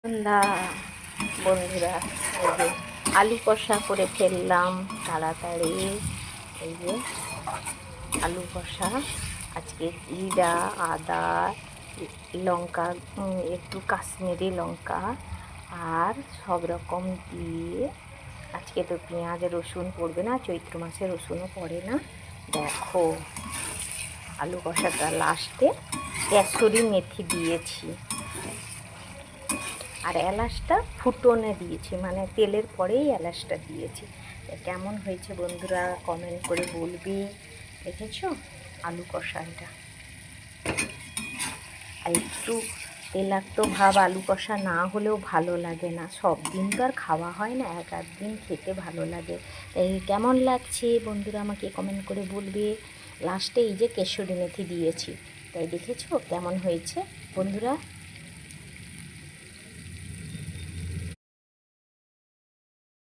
সন্ধ্যা বন্ধুরা, এই যে আলু কষা করে ফেললাম তাড়াতাড়ি। এই যে আলু কষা, আজকে জিরা, আদা, লঙ্কা, একটু কাশ্মীরি লঙ্কা আর সব রকম দিয়ে, আজকে তো পেঁয়াজ রসুন পড়বে না, চৈত্র মাসে রসুনও পড়ে না। দেখো আলু কষাটা লাস্টে কসুরি মেথি দিয়েছি আর এলাচটা ফুটনে দিয়েছি, মানে তেলের পরেই এলাচটা দিয়েছি। কেমন হয়েছে বন্ধুরা কমেন্ট করে বলবি। দেখেছো আলু কষাটা, আর একটু তেলাক্ত ভাব আলু কষা না হলেও ভালো লাগে না। সব দিন তো আর খাওয়া হয় না, এক আধ দিন খেতে ভালো লাগে। এই কেমন লাগছে বন্ধুরা আমাকে কমেন্ট করে বলবে। লাস্টে এই যে কেশরি মেথি দিয়েছি, তাই দেখেছো কেমন হয়েছে বন্ধুরা।